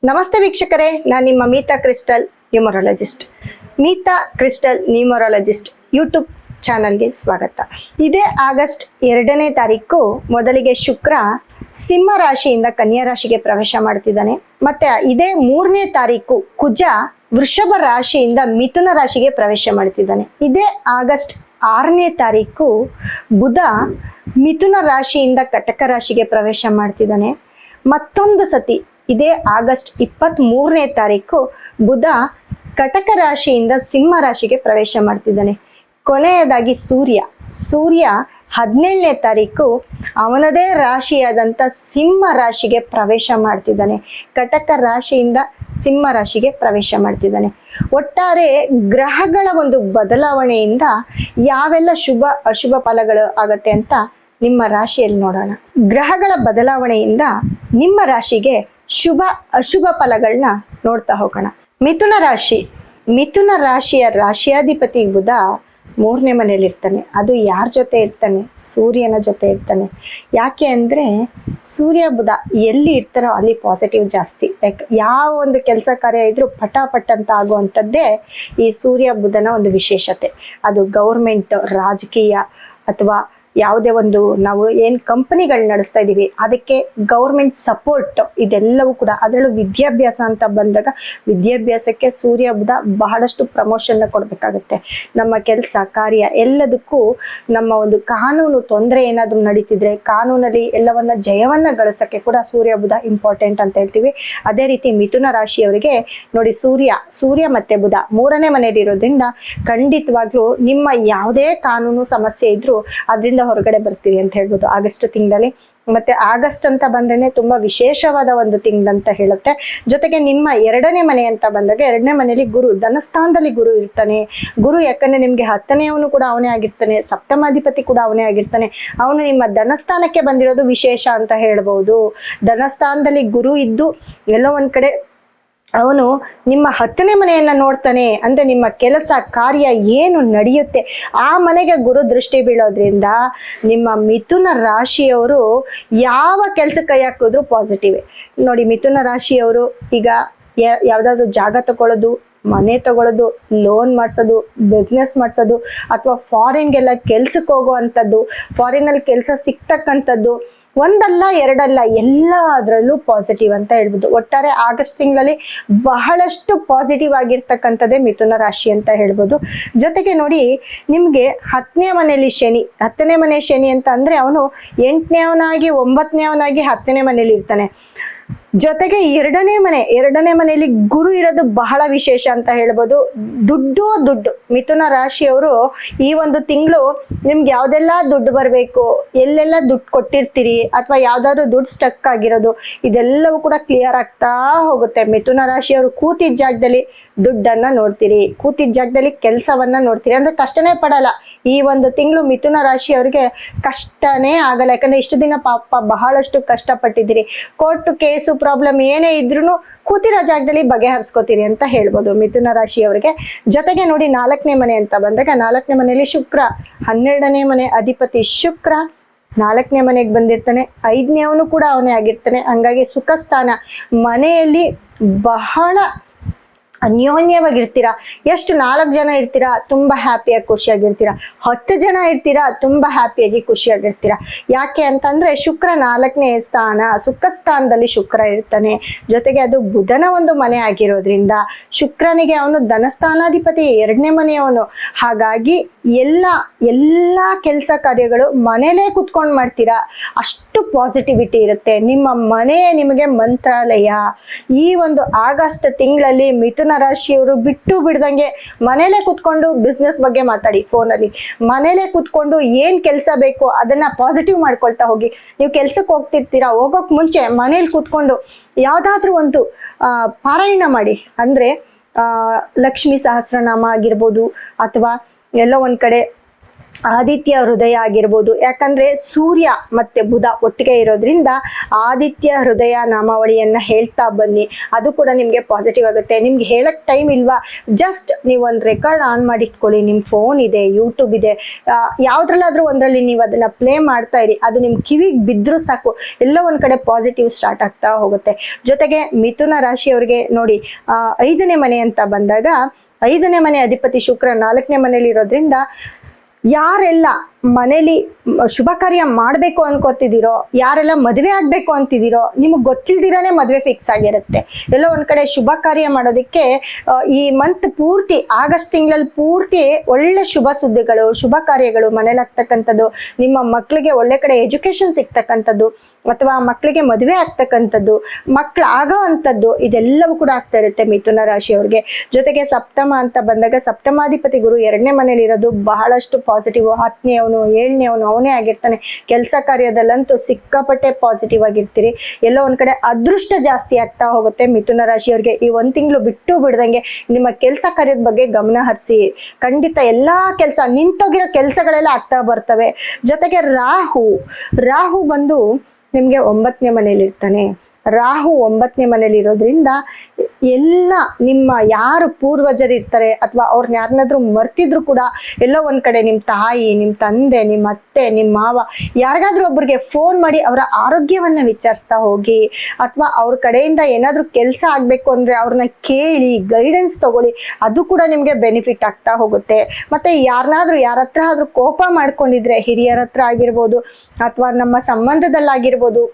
ನಮಸ್ತೆ ವೀಕ್ಷಕರೇ, ನಾನು ನಿಮ್ಮ Meeta crystal numerologist. Meeta crystal numerologist YouTube ಚಾನಲ್ಗೆ ಸ್ವಾಗತ. ಇದೇ ಆಗಸ್ಟ್ 2ನೇ ತಾರೀಕು ಮೊದಲಿಗೆ ಶುಕ್ರ ಸಿಂಹ ರಾಶಿಯಿಂದ ಕನ್ಯಾ ರಾಶಿಗೆ ಪ್ರವೇಶ ಮಾಡ್ತಿದ್ದಾನೆ. ಮತ್ತೆ ಇದೇ 3ನೇ ತಾರೀಕು ಕುಜ ವೃಷಭ ರಾಶಿಯಿಂದ ಮಿಥುನ ರಾಶಿಗೆ ಪ್ರವೇಶ ಮಾಡ್ತಿದ್ದಾನೆ. ಇದೇ ಆಗಸ್ಟ್ 6ನೇ ತಾರೀಕು ಬುಧ ಮಿಥುನ ರಾಶಿಯಿಂದ ಕಟಕ ರಾಶಿಗೆ ಪ್ರವೇಶ ಮಾಡ್ತಿದ್ದಾನೆ. ಮತ್ತೊಂದು ಸತಿ ಇದೇ ಆಗಸ್ಟ್ 23ನೇ ತಾರೀಕು ಬುಧ ಕಟಕ ರಾಶಿಯಿಂದ ಸಿಂಹ ರಾಶಿಗೆ ಪ್ರವೇಶ ಮಾಡ್ತಿದ್ದಾನೆ. ಕೊನೆಯದಾಗಿ ಸೂರ್ಯ 17ನೇ ತಾರೀಕು ಅವನದೇ ರಾಶಿಯಾದಂಥ ಸಿಂಹ ರಾಶಿಗೆ ಪ್ರವೇಶ ಮಾಡ್ತಿದ್ದಾನೆ. ಕಟಕ ರಾಶಿಯಿಂದ ಸಿಂಹ ರಾಶಿಗೆ ಪ್ರವೇಶ ಮಾಡ್ತಿದ್ದಾನೆ. ಒಟ್ಟಾರೆ ಗ್ರಹಗಳ ಒಂದು ಬದಲಾವಣೆಯಿಂದ ಯಾವೆಲ್ಲ ಶುಭ ಅಶುಭ ಫಲಗಳು ಆಗತ್ತೆ ಅಂತ ನಿಮ್ಮ ರಾಶಿಯಲ್ಲಿ ನೋಡೋಣ. ಗ್ರಹಗಳ ಬದಲಾವಣೆಯಿಂದ ನಿಮ್ಮ ರಾಶಿಗೆ ಶುಭ ಅಶುಭ ಫಲಗಳನ್ನ ನೋಡ್ತಾ ಹೋಗೋಣ. ಮಿಥುನ ರಾಶಿಯ ರಾಶಿಯಾಧಿಪತಿ ಬುಧ 3ನೇ ಮನೆಯಲ್ಲಿ ಇರ್ತಾನೆ. ಅದು ಯಾರ ಜೊತೆ ಇರ್ತಾನೆ? ಸೂರ್ಯನ ಜೊತೆ ಇರ್ತಾನೆ. ಯಾಕೆ ಅಂದರೆ ಸೂರ್ಯ ಬುಧ ಎಲ್ಲಿ ಇರ್ತಾರೋ ಅಲ್ಲಿ ಪಾಸಿಟಿವ್ ಜಾಸ್ತಿ. ಲೈಕ್ ಯಾವ ಒಂದು ಕೆಲಸ ಕಾರ್ಯ ಇದ್ರೂ ಪಟಾಪಟ್ ಅಂತ ಆಗುವಂಥದ್ದೇ ಈ ಸೂರ್ಯ ಬುಧನ ಒಂದು ವಿಶೇಷತೆ. ಅದು ಗೌರ್ಮೆಂಟ್, ರಾಜಕೀಯ ಅಥವಾ ಯಾವುದೇ ಒಂದು ನಾವು ಏನು ಕಂಪನಿಗಳು ನಡೆಸ್ತಾ ಇದ್ದೀವಿ ಅದಕ್ಕೆ ಗೌರ್ಮೆಂಟ್ ಸಪೋರ್ಟ್, ಇದೆಲ್ಲವೂ ಕೂಡ. ಅದರಲ್ಲೂ ವಿದ್ಯಾಭ್ಯಾಸ ಅಂತ ಬಂದಾಗ ವಿದ್ಯಾಭ್ಯಾಸಕ್ಕೆ ಸೂರ್ಯ ಬುಧ ಬಹಳಷ್ಟು ಪ್ರಮೋಷನ್ನ ಕೊಡಬೇಕಾಗುತ್ತೆ. ನಮ್ಮ ಕೆಲಸ ಕಾರ್ಯ ಎಲ್ಲದಕ್ಕೂ ನಮ್ಮ ಒಂದು ಕಾನೂನು ತೊಂದರೆ ಏನಾದರೂ ನಡೀತಿದ್ರೆ ಕಾನೂನಲ್ಲಿ ಎಲ್ಲವನ್ನ ಜಯವನ್ನ ಗಳಿಸೋಕ್ಕೆ ಕೂಡ ಸೂರ್ಯ ಬುಧ ಇಂಪಾರ್ಟೆಂಟ್ ಅಂತ ಹೇಳ್ತೀವಿ. ಅದೇ ರೀತಿ ಮಿಥುನ ರಾಶಿಯವರಿಗೆ ನೋಡಿ, ಸೂರ್ಯ ಮತ್ತೆ ಬುಧ 3ನೇ ಮನೆಯಲ್ಲಿ ಇರೋದ್ರಿಂದ ಖಂಡಿತವಾಗ್ಲೂ ನಿಮ್ಮ ಯಾವುದೇ ಕಾನೂನು ಸಮಸ್ಯೆ ಇದ್ರೂ ಅದರಿಂದ ಹೊರಗಡೆ ಬರ್ತೀವಿ ಅಂತ ಹೇಳ್ಬೋದು ಆಗಸ್ಟ್ ತಿಂಗಳಲ್ಲಿ. ಮತ್ತೆ ಆಗಸ್ಟ್ ಅಂತ ಬಂದ್ರೆ ತುಂಬಾ ವಿಶೇಷವಾದ ಒಂದು ತಿಂಗಳಂತ ಹೇಳುತ್ತೆ. ಜೊತೆಗೆ ನಿಮ್ಮ 2ನೇ ಮನೆ ಅಂತ ಬಂದಾಗ 2ನೇ ಮನೆಯಲ್ಲಿ ಗುರು, ಧನಸ್ಥಾನದಲ್ಲಿ ಗುರು ಇರ್ತಾನೆ. ಗುರು ಯಾಕಂದ್ರೆ ನಿಮ್ಗೆ 10ನೇವನು ಕೂಡ ಅವನೇ ಆಗಿರ್ತಾನೆ, ಸಪ್ತಮಾಧಿಪತಿ ಕೂಡ ಅವನೇ ಆಗಿರ್ತಾನೆ. ಅವನು ನಿಮ್ಮ ಧನಸ್ಥಾನಕ್ಕೆ ಬಂದಿರೋದು ವಿಶೇಷ ಅಂತ ಹೇಳ್ಬಹುದು. ಧನಸ್ಥಾನದಲ್ಲಿ ಗುರು ಇದ್ದು ಎಲ್ಲೋ ಒಂದ್ ಕಡೆ ಅವನು ನಿಮ್ಮ 10ನೇ ಮನೆಯನ್ನ ನೋಡ್ತಾನೆ. ಅಂದ್ರೆ ನಿಮ್ಮ ಕೆಲಸ ಕಾರ್ಯ ಏನು ನಡೆಯುತ್ತೆ ಆ ಮನೆಗೆ ಗುರು ದೃಷ್ಟಿ ಬೀಳೋದ್ರಿಂದ ನಿಮ್ಮ ಮಿಥುನ ರಾಶಿಯವರು ಯಾವ ಕೆಲಸ ಕೈ ಹಾಕಿದ್ರು ಪಾಸಿಟಿವ್. ನೋಡಿ, ಮಿಥುನ ರಾಶಿಯವರು ಈಗ ಯಾವ್ದಾದ್ರು ಜಾಗ ತಗೊಳ್ಳೋದು, ಮನೆ ತಗೊಳ್ಳೋದು, ಲೋನ್ ಮಾಡಿಸೋದು, ಬಿಸ್ನೆಸ್ ಮಾಡಿಸೋದು ಅಥವಾ ಫಾರಿನ್ಗೆಲ್ಲ ಕೆಲ್ಸಕ್ಕೆ ಹೋಗುವಂಥದ್ದು, ಫಾರಿನಲ್ಲಿ ಕೆಲಸ ಸಿಗ್ತಕ್ಕಂಥದ್ದು ಒಂದಲ್ಲ ಎರಡಲ್ಲ ಎಲ್ಲದರಲ್ಲೂ ಪಾಸಿಟಿವ್ ಅಂತ ಹೇಳ್ಬೋದು. ಒಟ್ಟಾರೆ ಆಗಸ್ಟ್ ತಿಂಗಳಲ್ಲಿ ಬಹಳಷ್ಟು ಪಾಸಿಟಿವ್ ಆಗಿರ್ತಕ್ಕಂಥದ್ದೇ ಮಿಥುನ ರಾಶಿ ಅಂತ ಹೇಳ್ಬೋದು. ಜೊತೆಗೆ ನೋಡಿ, ನಿಮಗೆ 10ನೇ ಮನೆಯಲ್ಲಿ ಶನಿ, 10ನೇ ಮನೆ ಶನಿ ಅಂತ ಅಂದರೆ ಅವನು 8ನೇವನಾಗಿ 9ನೇವನಾಗಿ 10ನೇ ಮನೆಯಲ್ಲಿ ಇರ್ತಾನೆ. ಜೊತೆಗೆ 2ನೇ ಮನೆಯಲ್ಲಿ ಗುರು ಇರೋದು ಬಹಳ ವಿಶೇಷ ಅಂತ ಹೇಳ್ಬೋದು. ದುಡ್ಡು ಮಿಥುನ ರಾಶಿಯವರು ಈ ಒಂದು ತಿಂಗಳು ನಿಮ್ಗೆ ಯಾವ್ದೆಲ್ಲ ದುಡ್ಡು ಬರಬೇಕು, ಎಲ್ಲೆಲ್ಲ ದುಡ್ಡು ಕೊಟ್ಟಿರ್ತೀರಿ ಅಥವಾ ಯಾವ್ದಾದ್ರು ದುಡ್ಡು ಸ್ಟಕ್ ಆಗಿರೋದು ಇದೆಲ್ಲವೂ ಕೂಡ ಕ್ಲಿಯರ್ ಆಗ್ತಾ ಹೋಗುತ್ತೆ. ಮಿಥುನ ರಾಶಿಯವರು ಕೂತಿದ್ದ ಜಾಗದಲ್ಲಿ ದುಡ್ಡನ್ನ ನೋಡ್ತೀರಿ, ಕೂತಿದ್ದ ಜಾಗದಲ್ಲಿ ಕೆಲಸವನ್ನ ನೋಡ್ತೀರಿ. ಅಂದ್ರೆ ಕಷ್ಟನೇ ಪಡಲ್ಲ. ಈ ಒಂದು ತಿಂಗಳು ಮಿಥುನ ರಾಶಿಯವರಿಗೆ ಕಷ್ಟನೇ ಆಗಲ್ಲ. ಯಾಕಂದ್ರೆ ಇಷ್ಟು ದಿನ ಪಾಪ ಬಹಳಷ್ಟು ಕಷ್ಟಪಟ್ಟಿದ್ದೀರಿ. ಕೋರ್ಟು ಕೇಸು ಪ್ರಾಬ್ಲಮ್ ಏನೇ ಇದ್ರೂ ಕೂತಿರೋ ಜಾಗದಲ್ಲಿ ಬಗೆಹರಿಸ್ಕೋತೀರಿ ಅಂತ ಹೇಳ್ಬೋದು ಮಿಥುನ ರಾಶಿಯವರಿಗೆ. ಜೊತೆಗೆ ನೋಡಿ, 4ನೇ ಮನೆ ಅಂತ ಬಂದಾಗ 4ನೇ ಮನೆಯಲ್ಲಿ ಶುಕ್ರ, 12ನೇ ಮನೆ ಅಧಿಪತಿ ಶುಕ್ರ 4ನೇ ಮನೆಗೆ ಬಂದಿರ್ತಾನೆ. 5ನೇವನು ಕೂಡ ಅವನೇ ಆಗಿರ್ತಾನೆ. ಹಂಗಾಗಿ ಸುಖ ಸ್ಥಾನ, ಮನೆಯಲ್ಲಿ ಬಹಳ ಅನ್ಯೋನ್ಯವಾಗಿರ್ತೀರಾ. ಎಷ್ಟು 4 ಜನ ಇರ್ತೀರಾ ತುಂಬಾ ಹ್ಯಾಪಿಯಾಗಿ ಖುಷಿಯಾಗಿರ್ತೀರಾ, 10 ಜನ ಇರ್ತೀರಾ ತುಂಬಾ ಹ್ಯಾಪಿಯಾಗಿ ಖುಷಿಯಾಗಿರ್ತೀರಾ. ಯಾಕೆ ಅಂತಂದ್ರೆ ಶುಕ್ರ 4ನೇ ಸ್ಥಾನ, ಸುಖ ಸ್ಥಾನದಲ್ಲಿ ಶುಕ್ರ ಇರ್ತಾನೆ. ಜೊತೆಗೆ ಅದು ಬುಧನ ಒಂದು ಮನೆ ಆಗಿರೋದ್ರಿಂದ ಶುಕ್ರನಿಗೆ ಅವನು ಧನಸ್ಥಾನಾಧಿಪತಿ, 2ನೇ ಮನೆಯವನು. ಹಾಗಾಗಿ ಎಲ್ಲ ಕೆಲಸ ಕಾರ್ಯಗಳು ಮನೇಲೇ ಕುತ್ಕೊಂಡು ಮಾಡ್ತೀರಾ. ಅಷ್ಟು ಪಾಸಿಟಿವಿಟಿ ಇರುತ್ತೆ. ನಿಮ್ಮ ಮನೆ ನಿಮಗೆ ಮಂತ್ರಾಲಯ. ಈ ಒಂದು ಆಗಸ್ಟ್ ತಿಂಗಳಲ್ಲಿ ಮಿಥುನ ರಾಶಿಯವರು ಬಿಟ್ಟು ಬಿಡ್ದಂಗೆ ಮನೇಲೆ ಕುತ್ಕೊಂಡು ಬಿಸ್ನೆಸ್ ಬಗ್ಗೆ ಮಾತಾಡಿ. ಫೋನಲ್ಲಿ ಮನೇಲೆ ಕುತ್ಕೊಂಡು ಏನ್ ಕೆಲಸ ಬೇಕು ಅದನ್ನ ಪಾಸಿಟಿವ್ ಮಾಡ್ಕೊಳ್ತಾ ಹೋಗಿ. ನೀವು ಕೆಲ್ಸಕ್ಕೆ ಹೋಗ್ತಿರ್ತೀರಾ, ಹೋಗೋಕ್ ಮುಂಚೆ ಮನೇಲಿ ಕುತ್ಕೊಂಡು ಯಾವ್ದಾದ್ರೂ ಒಂದು ಪಾರಾಯಣ ಮಾಡಿ. ಅಂದ್ರೆ ಲಕ್ಷ್ಮೀ ಸಹಸ್ರನಾಮ ಆಗಿರ್ಬೋದು ಅಥವಾ ಎಲ್ಲೋ ಒಂದ್ ಕಡೆ ಆದಿತ್ಯ ಹೃದಯ ಆಗಿರ್ಬೋದು, ಯಾಕಂದ್ರೆ ಸೂರ್ಯ ಮತ್ತೆ ಬುಧ ಒಟ್ಟಿಗೆ ಇರೋದ್ರಿಂದ ಆದಿತ್ಯ ಹೃದಯ ನಾಮಾವಳಿಯನ್ನ ಹೇಳ್ತಾ ಬನ್ನಿ, ಅದು ಕೂಡ ನಿಮ್ಗೆ ಪಾಸಿಟಿವ್ ಆಗುತ್ತೆ. ನಿಮ್ಗೆ ಹೇಳಕ್ ಟೈಮ್ ಇಲ್ವಾ, ಜಸ್ಟ್ ನೀವು ಒಂದು ರೆಕಾರ್ಡ್ ಆನ್ ಮಾಡಿ ಇಟ್ಕೊಳ್ಳಿ, ನಿಮ್ ಫೋನ್ ಇದೆ, ಯೂಟ್ಯೂಬ್ ಇದೆ, ಯಾವ್ದ್ರಲ್ಲಾದ್ರೂ ಒಂದ್ರಲ್ಲಿ ನೀವು ಅದನ್ನ ಪ್ಲೇ ಮಾಡ್ತಾ ಇರಿ, ಅದು ನಿಮ್ ಕಿವಿಗೆ ಬಿದ್ರೂ ಸಾಕು, ಎಲ್ಲ ಒಂದ್ ಕಡೆ ಪಾಸಿಟಿವ್ ಸ್ಟಾರ್ಟ್ ಆಗ್ತಾ ಹೋಗುತ್ತೆ. ಜೊತೆಗೆ ಮಿಥುನ ರಾಶಿಯವರಿಗೆ ನೋಡಿ 5ನೇ ಮನೆ ಅಂತ ಬಂದಾಗ 5ನೇ ಮನೆ ಅಧಿಪತಿ ಶುಕ್ರ 4ನೇ ಮನೇಲಿ ಇರೋದ್ರಿಂದ ಯಾರೆಲ್ಲ ಮನೇಲಿ ಶುಭ ಕಾರ್ಯ ಮಾಡಬೇಕು ಅನ್ಕೋತಿದ್ದೀರೋ, ಯಾರೆಲ್ಲ ಮದುವೆ ಆಗ್ಬೇಕು ಅಂತಿದ್ದೀರೋ, ನಿಮಗೆ ಗೊತ್ತಿಲ್ದಿರಾನೆ ಮದುವೆ ಫಿಕ್ಸ್ ಆಗಿರುತ್ತೆ. ಎಲ್ಲೋ ಒಂದ್ ಕಡೆ ಶುಭ ಕಾರ್ಯ ಮಾಡೋದಕ್ಕೆ ಈ ಮಂತ್ ಪೂರ್ತಿ, ಆಗಸ್ಟ್ ತಿಂಗಳಲ್ಲಿ ಪೂರ್ತಿ ಒಳ್ಳೆ ಶುಭ ಸುದ್ದಿಗಳು, ಶುಭ ಕಾರ್ಯಗಳು ಮನೇಲಿ ಆಗ್ತಕ್ಕಂಥದ್ದು, ನಿಮ್ಮ ಮಕ್ಕಳಿಗೆ ಒಳ್ಳೆ ಕಡೆ ಎಜುಕೇಶನ್ ಸಿಗ್ತಕ್ಕಂಥದ್ದು, ಅಥವಾ ಮಕ್ಕಳಿಗೆ ಮದುವೆ ಆಗ್ತಕ್ಕಂಥದ್ದು, ಮಕ್ಕಳು ಆಗೋ ಅಂಥದ್ದು, ಇದೆಲ್ಲವೂ ಕೂಡ ಆಗ್ತಾ ಇರುತ್ತೆ ಮಿಥುನ ರಾಶಿಯವ್ರಿಗೆ. ಜೊತೆಗೆ ಸಪ್ತಮ ಅಂತ ಬಂದಾಗ ಸಪ್ತಮಾಧಿಪತಿ ಗುರು 2ನೇ ಮನೇಲಿ ಇರೋದು ಬಹಳಷ್ಟು ಪಾಸಿಟಿವ್. 10ನೇ ಅವನು 7ನೇ ಅವನು ಅವನೇ ಆಗಿರ್ತಾನೆ. ಕೆಲಸ ಕಾರ್ಯದಲ್ಲಂತೂ ಸಿಕ್ಕಾಪಟ್ಟೆ ಪಾಸಿಟಿವ್ ಆಗಿರ್ತೀರಿ. ಎಲ್ಲೋ ಒಂದ್ ಕಡೆ ಅದೃಷ್ಟ ಜಾಸ್ತಿ ಆಗ್ತಾ ಹೋಗುತ್ತೆ ಮಿಥುನ ರಾಶಿಯವ್ರಿಗೆ. ಈ 1 ತಿಂಗಳು ಬಿಟ್ಟು ಬಿಡ್ದಂಗೆ ನಿಮ್ಮ ಕೆಲಸ ಕಾರ್ಯದ ಬಗ್ಗೆ ಗಮನ ಹರಿಸಿ, ಖಂಡಿತ ಎಲ್ಲಾ ಕೆಲಸ ನಿಂತೋಗಿರೋ ಕೆಲಸಗಳೆಲ್ಲ ಆಗ್ತಾ ಬರ್ತವೆ. ಜೊತೆಗೆ ರಾಹು ಬಂದು ನಿಮ್ಗೆ 9ನೇ ಮನೇಲಿ ಇರ್ತಾನೆ. ರಾಹು 9ನೇ ಮನೇಲಿ ಇರೋದ್ರಿಂದ ಎಲ್ಲ ನಿಮ್ಮ ಯಾರು ಪೂರ್ವಜರು ಇರ್ತಾರೆ ಅಥವಾ ಅವ್ರನ್ನ ಯಾರನ್ನಾದ್ರೂ ಮರ್ತಿದ್ರು ಕೂಡ ಎಲ್ಲೋ ಒಂದ್ ಕಡೆ ನಿಮ್ಮ ತಾಯಿ, ನಿಮ್ಮ ತಂದೆ, ನಿಮ್ಮ ಅತ್ತೆ, ನಿಮ್ಮ ಮಾವ ಯಾರಿಗಾದ್ರೂ ಒಬ್ರಿಗೆ ಫೋನ್ ಮಾಡಿ ಅವರ ಆರೋಗ್ಯವನ್ನ ವಿಚಾರಿಸ್ತಾ ಹೋಗಿ, ಅಥವಾ ಅವ್ರ ಕಡೆಯಿಂದ ಏನಾದ್ರೂ ಕೆಲಸ ಆಗ್ಬೇಕು ಅಂದ್ರೆ ಅವ್ರನ್ನ ಕೇಳಿ ಗೈಡೆನ್ಸ್ ತಗೊಳ್ಳಿ, ಅದು ಕೂಡ ನಿಮ್ಗೆ ಬೆನಿಫಿಟ್ ಆಗ್ತಾ ಹೋಗುತ್ತೆ. ಮತ್ತೆ ಯಾರ ಹತ್ರ ಆದ್ರೂ ಕೋಪ ಮಾಡ್ಕೊಂಡಿದ್ರೆ, ಹಿರಿಯರ ಹತ್ರ ಆಗಿರ್ಬೋದು ಅಥವಾ ನಮ್ಮ ಸಂಬಂಧದಲ್ಲಾಗಿರ್ಬೋದು,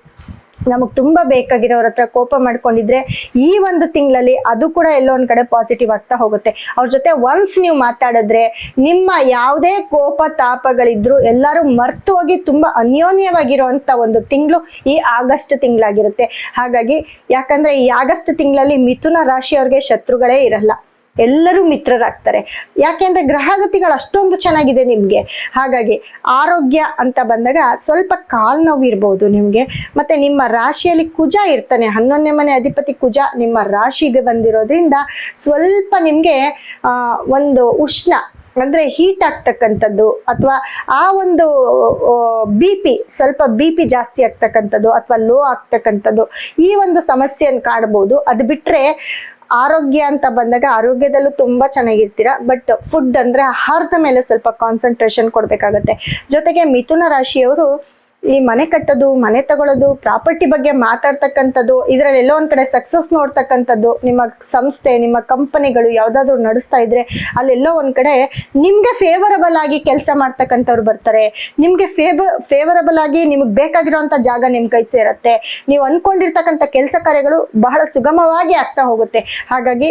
ನಮಗ್ ತುಂಬಾ ಬೇಕಾಗಿರೋರ ಹತ್ರ ಕೋಪ ಮಾಡ್ಕೊಂಡಿದ್ರೆ ಈ 1 ತಿಂಗಳಲ್ಲಿ ಅದು ಕೂಡ ಎಲ್ಲೋ ಒಂದ್ ಕಡೆ ಪಾಸಿಟಿವ್ ಆಗ್ತಾ ಹೋಗುತ್ತೆ. ಅವ್ರ ಜೊತೆ ಒನ್ಸ್ ನೀವು ಮಾತಾಡಿದ್ರೆ ನಿಮ್ಮ ಯಾವುದೇ ಕೋಪ ತಾಪಗಳಿದ್ರು ಎಲ್ಲರೂ ಮರ್ತು ಹೋಗಿ ತುಂಬಾ ಅನ್ಯೋನ್ಯವಾಗಿರುವಂತ ಒಂದು ತಿಂಗಳು ಈ ಆಗಸ್ಟ್ ತಿಂಗಳಾಗಿರುತ್ತೆ. ಹಾಗಾಗಿ ಯಾಕಂದ್ರೆ ಈ ಆಗಸ್ಟ್ ತಿಂಗಳಲ್ಲಿ ಮಿಥುನ ರಾಶಿಯವ್ರಿಗೆ ಶತ್ರುಗಳೇ ಇರಲ್ಲ, ಎಲ್ಲರೂ ಮಿತ್ರರಾಗ್ತಾರೆ. ಯಾಕೆಂದ್ರೆ ಗ್ರಹಗತಿಗಳು ಅಷ್ಟೊಂದು ಚೆನ್ನಾಗಿದೆ ನಿಮ್ಗೆ. ಹಾಗಾಗಿ ಆರೋಗ್ಯ ಅಂತ ಬಂದಾಗ ಸ್ವಲ್ಪ ಕಾಲ್ ನೋವು ಇರ್ಬೋದು ನಿಮ್ಗೆ. ಮತ್ತೆ ನಿಮ್ಮ ರಾಶಿಯಲ್ಲಿ ಕುಜ ಇರ್ತಾನೆ, 11ನೇ ಮನೆ ಅಧಿಪತಿ ಕುಜ ನಿಮ್ಮ ರಾಶಿಗೆ ಬಂದಿರೋದ್ರಿಂದ ಸ್ವಲ್ಪ ನಿಮ್ಗೆ ಒಂದು ಉಷ್ಣ ಅಂದ್ರೆ ಹೀಟ್ ಆಗ್ತಕ್ಕಂಥದ್ದು, ಅಥವಾ ಆ ಒಂದು ಬಿ ಪಿ ಜಾಸ್ತಿ ಆಗ್ತಕ್ಕಂಥದ್ದು ಅಥವಾ ಲೋ ಆಗ್ತಕ್ಕಂಥದ್ದು, ಈ ಒಂದು ಸಮಸ್ಯೆಯನ್ನು ಕಾಡ್ಬೋದು. ಅದು ಬಿಟ್ರೆ ಆರೋಗ್ಯ ಅಂತ ಬಂದಾಗ ಆರೋಗ್ಯದಲ್ಲೂ ತುಂಬಾ ಚೆನ್ನಾಗಿರ್ತೀರಾ. ಬಟ್ ಫುಡ್ ಅಂದ್ರೆ ಆಹಾರದ ಮೇಲೆ ಸ್ವಲ್ಪ ಕಾನ್ಸಂಟ್ರೇಷನ್ ಕೊಡ್ಬೇಕಾಗತ್ತೆ. ಜೊತೆಗೆ ಮಿಥುನ ರಾಶಿಯವರು ಈ ಮನೆ ಕಟ್ಟೋದು, ಮನೆ ತಗೊಳ್ಳೋದು, ಪ್ರಾಪರ್ಟಿ ಬಗ್ಗೆ ಮಾತಾಡ್ತಕ್ಕಂಥದ್ದು, ಇದ್ರಲ್ಲಿ ಎಲ್ಲೋ ಒಂದ್ ಕಡೆ ಸಕ್ಸಸ್ ನೋಡ್ತಕ್ಕಂಥದ್ದು, ನಿಮ್ಮ ಸಂಸ್ಥೆ, ನಿಮ್ಮ ಕಂಪನಿಗಳು ಯಾವ್ದಾದ್ರು ನಡೆಸ್ತಾ ಇದ್ರೆ ಅಲ್ಲೆಲ್ಲೋ ಒಂದ್ ಕಡೆ ನಿಮ್ಗೆ ಫೇವರಬಲ್ ಆಗಿ ಕೆಲಸ ಮಾಡ್ತಕ್ಕಂಥವ್ರು ಬರ್ತಾರೆ. ನಿಮ್ಗೆ ಫೇವರಬಲ್ ಆಗಿ ನಿಮ್ಗೆ ಬೇಕಾಗಿರೋಂಥ ಜಾಗ ನಿಮ್ ಕೈ ಸೇರತ್ತೆ. ನೀವು ಅನ್ಕೊಂಡಿರ್ತಕ್ಕಂಥ ಕೆಲಸ ಕಾರ್ಯಗಳು ಬಹಳ ಸುಗಮವಾಗಿ ಆಗ್ತಾ ಹೋಗುತ್ತೆ. ಹಾಗಾಗಿ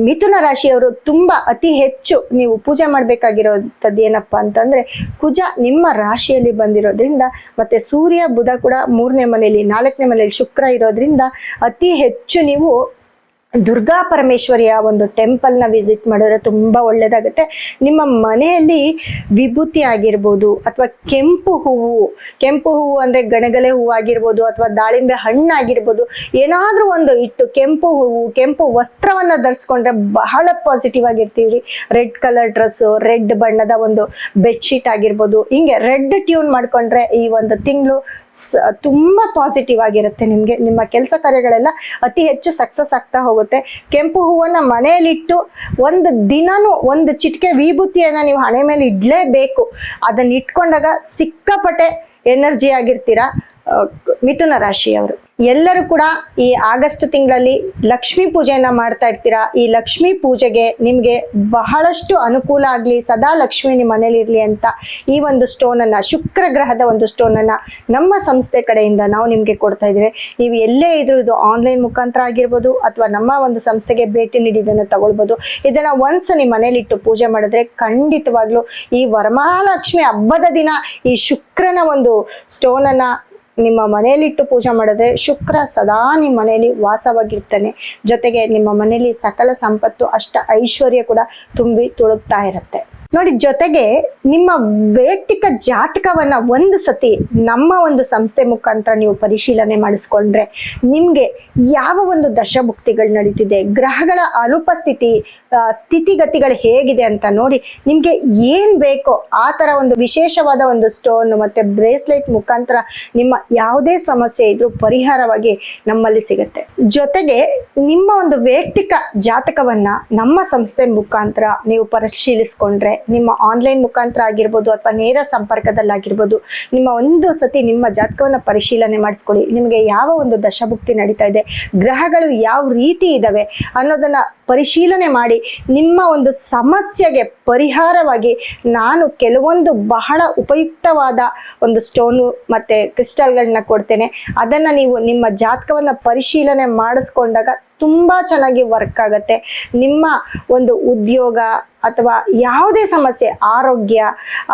ಮಿಥುನ ರಾಶಿಯವರು ತುಂಬಾ ಅತಿ ಹೆಚ್ಚು ನೀವು ಪೂಜೆ ಮಾಡ್ಬೇಕಾಗಿರೋಂಥದ್ದು ಏನಪ್ಪಾ ಅಂತಂದ್ರೆ ಕುಜ ನಿಮ್ಮ ರಾಶಿಯಲ್ಲಿ ಬಂದಿರೋದ್ರಿಂದ, ಮತ್ತೆ ಸೂರ್ಯ ಬುಧ ಕೂಡ 3ನೇ ಮನೆಯಲ್ಲಿ 4ನೇ ಮನೆಯಲ್ಲಿ ಶುಕ್ರ ಇರೋದ್ರಿಂದ ಅತಿ ಹೆಚ್ಚು ನೀವು ದುರ್ಗಾ ಪರಮೇಶ್ವರಿಯ ಒಂದು ಟೆಂಪಲ್ ನ ವಿಸಿಟ್ ಮಾಡಿದ್ರೆ ತುಂಬಾ ಒಳ್ಳೇದಾಗುತ್ತೆ. ನಿಮ್ಮ ಮನೆಯಲ್ಲಿ ವಿಭೂತಿ ಆಗಿರ್ಬೋದು, ಅಥವಾ ಕೆಂಪು ಹೂವು ಅಂದ್ರೆ ಗಣಗಲೆ ಹೂವು ಆಗಿರ್ಬೋದು, ಅಥವಾ ದಾಳಿಂಬೆ ಹಣ್ಣು ಆಗಿರ್ಬೋದು, ಏನಾದ್ರೂ ಒಂದು ಇಟ್ಟು ಕೆಂಪು ಹೂವು, ಕೆಂಪು ವಸ್ತ್ರವನ್ನ ಧರಿಸ್ಕೊಂಡ್ರೆ ಬಹಳ ಪಾಸಿಟಿವ್ ಆಗಿರ್ತೀವ್ರಿ. ರೆಡ್ ಕಲರ್ ಡ್ರೆಸ್, ರೆಡ್ ಬಣ್ಣದ ಒಂದು ಬೆಡ್ಶೀಟ್ ಆಗಿರ್ಬೋದು, ಹಿಂಗೆ ರೆಡ್ ಟ್ಯೂನ್ ಮಾಡ್ಕೊಂಡ್ರೆ ಈ ಒಂದು ತಿಂಗಳು ತುಂಬಾ ಪಾಸಿಟಿವ್ ಆಗಿರುತ್ತೆ ನಿಮ್ಗೆ. ನಿಮ್ಮ ಕೆಲಸ ಕಾರ್ಯಗಳೆಲ್ಲ ಅತಿ ಹೆಚ್ಚು ಸಕ್ಸಸ್ ಆಗ್ತಾ ಹೋಗುತ್ತೆ. ಕೆಂಪು ಹೂವನ್ನ ಮನೆಯಲ್ಲಿಟ್ಟು ಒಂದು ದಿನಾನು ಒಂದು ಚಿಟಿಕೆ ವಿಭೂತಿಯನ್ನ ನೀವು ಹಣೆ ಮೇಲೆ ಇಡ್ಲೇಬೇಕು. ಅದನ್ನ ಇಟ್ಕೊಂಡಾಗ ಸಿಕ್ಕಾಪಟ್ಟೆ ಎನರ್ಜಿ ಆಗಿರ್ತೀರಾ ಮಿಥುನ ರಾಶಿಯವರು. ಎಲ್ಲರೂ ಕೂಡ ಈ ಆಗಸ್ಟ್ ತಿಂಗಳಲ್ಲಿ ಲಕ್ಷ್ಮೀ ಪೂಜೆಯನ್ನ ಮಾಡ್ತಾ ಇರ್ತೀರಾ. ಈ ಲಕ್ಷ್ಮೀ ಪೂಜೆಗೆ ನಿಮ್ಗೆ ಬಹಳಷ್ಟು ಅನುಕೂಲ ಆಗ್ಲಿ, ಸದಾ ಲಕ್ಷ್ಮಿ ನಿಮ್ಮ ಮನೇಲಿ ಇರ್ಲಿ ಅಂತ ಈ ಒಂದು ಸ್ಟೋನ್ ಅನ್ನ, ಶುಕ್ರ ಗ್ರಹದ ಒಂದು ಸ್ಟೋನ್ ಅನ್ನ ನಮ್ಮ ಸಂಸ್ಥೆ ಕಡೆಯಿಂದ ನಾವು ನಿಮ್ಗೆ ಕೊಡ್ತಾ ಇದ್ದೇವೆ. ನೀವು ಎಲ್ಲೇ ಇದ್ರು ಇದು ಆನ್ಲೈನ್ ಮುಖಾಂತರ ಆಗಿರ್ಬೋದು, ಅಥವಾ ನಮ್ಮ ಒಂದು ಸಂಸ್ಥೆಗೆ ಭೇಟಿ ನೀಡಿ ಇದನ್ನ ತಗೊಳ್ಬೋದು. ಇದನ್ನ ಒನ್ಸ್ ನಿಮ್ಮ ಮನೇಲಿ ಇಟ್ಟು ಪೂಜೆ ಮಾಡಿದ್ರೆ ಖಂಡಿತವಾಗ್ಲೂ ಈ ವರಮಹಾಲಕ್ಷ್ಮಿ ಹಬ್ಬದ ದಿನ ಈ ಶುಕ್ರನ ಒಂದು ಸ್ಟೋನ್ ಅನ್ನ ನಿಮ್ಮ ಮನೆಯಲ್ಲಿಟ್ಟು ಪೂಜೆ ಮಾಡಿದ್ರೆ ಶುಕ್ರ ಸದಾ ನಿಮ್ಮ ಮನೆಯಲ್ಲಿ ವಾಸವಾಗಿರ್ತಾನೆ. ಜೊತೆಗೆ ನಿಮ್ಮ ಮನೆಯಲ್ಲಿ ಸಕಲ ಸಂಪತ್ತು, ಅಷ್ಟ ಐಶ್ವರ್ಯ ಕೂಡ ತುಂಬಿ ತುಳುಕ್ತಾ ಇರುತ್ತೆ ನೋಡಿ. ಜೊತೆಗೆ ನಿಮ್ಮ ವೈಯಕ್ತಿಕ ಜಾತಕವನ್ನ ಒಂದು ಸತಿ ನಮ್ಮ ಒಂದು ಸಂಸ್ಥೆ ಮುಖಾಂತರ ನೀವು ಪರಿಶೀಲನೆ ಮಾಡಿಸ್ಕೊಂಡ್ರೆ ನಿಮ್ಗೆ ಯಾವ ಒಂದು ದಶಭುಕ್ತಿಗಳು ನಡೀತಿದೆ, ಗ್ರಹಗಳ ಅನುಪಸ್ಥಿತಿ ಸ್ಥಿತಿಗತಿಗಳು ಹೇಗಿದೆ ಅಂತ ನೋಡಿ ನಿಮಗೆ ಏನು ಬೇಕೋ ಆ ಥರ ಒಂದು ವಿಶೇಷವಾದ ಒಂದು ಸ್ಟೋನ್ ಮತ್ತು ಬ್ರೇಸ್ಲೆಟ್ ಮುಖಾಂತರ ನಿಮ್ಮ ಯಾವುದೇ ಸಮಸ್ಯೆ ಇದ್ರೂ ಪರಿಹಾರವಾಗಿ ನಮ್ಮಲ್ಲಿ ಸಿಗುತ್ತೆ. ಜೊತೆಗೆ ನಿಮ್ಮ ಒಂದು ವೈಯಕ್ತಿಕ ಜಾತಕವನ್ನು ನಮ್ಮ ಸಂಸ್ಥೆ ಮುಖಾಂತರ ನೀವು ಪರಿಶೀಲಿಸ್ಕೊಂಡ್ರೆ, ನಿಮ್ಮ ಆನ್ಲೈನ್ ಮುಖಾಂತರ ಆಗಿರ್ಬೋದು ಅಥವಾ ನೇರ ಸಂಪರ್ಕದಲ್ಲಾಗಿರ್ಬೋದು, ಒಂದು ಸತಿ ನಿಮ್ಮ ಜಾತಕವನ್ನು ಪರಿಶೀಲನೆ ಮಾಡಿಸ್ಕೊಳ್ಳಿ. ನಿಮಗೆ ಯಾವ ಒಂದು ದಶಭುಕ್ತಿ ನಡೀತಾ ಇದೆ, ಗ್ರಹಗಳು ಯಾವ ರೀತಿ ಇದ್ದಾವೆ ಅನ್ನೋದನ್ನ ಪರಿಶೀಲನೆ ಮಾಡಿ ನಿಮ್ಮ ಒಂದು ಸಮಸ್ಯೆಗೆ ಪರಿಹಾರವಾಗಿ ನಾನು ಕೆಲವೊಂದು ಬಹಳ ಉಪಯುಕ್ತವಾದ ಒಂದು ಸ್ಟೋನು ಮತ್ತು ಕ್ರಿಸ್ಟಲ್ಗಳನ್ನ ಕೊಡ್ತೇನೆ. ಅದನ್ನು ನೀವು ನಿಮ್ಮ ಜಾತಕವನ್ನು ಪರಿಶೀಲನೆ ಮಾಡಿಸ್ಕೊಂಡಾಗ ತುಂಬ ಚೆನ್ನಾಗಿ ವರ್ಕ್ ಆಗುತ್ತೆ. ನಿಮ್ಮ ಒಂದು ಉದ್ಯೋಗ ಅಥವಾ ಯಾವುದೇ ಸಮಸ್ಯೆ, ಆರೋಗ್ಯ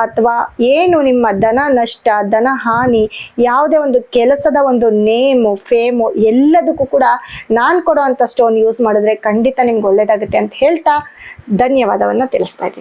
ಅಥವಾ ಏನು ನಿಮ್ಮ ಧನ ನಷ್ಟ, ಧನ ಹಾನಿ, ಯಾವುದೇ ಒಂದು ಕೆಲಸದ ಒಂದು ನೇಮು ಫೇಮು ಎಲ್ಲದಕ್ಕೂ ಕೂಡ ನಾನು ಕೊಡೋ ಅಂಥ ಸ್ಟೋನ್ ಯೂಸ್ ಮಾಡಿದ್ರೆ ಖಂಡಿತ ನಿಮ್ಗೆ ಒಳ್ಳೆಯದಾಗುತ್ತೆ ಅಂತ ಹೇಳ್ತಾ ಧನ್ಯವಾದವನ್ನು ತಿಳಿಸ್ತಾ ಇದ್ದೀನಿ.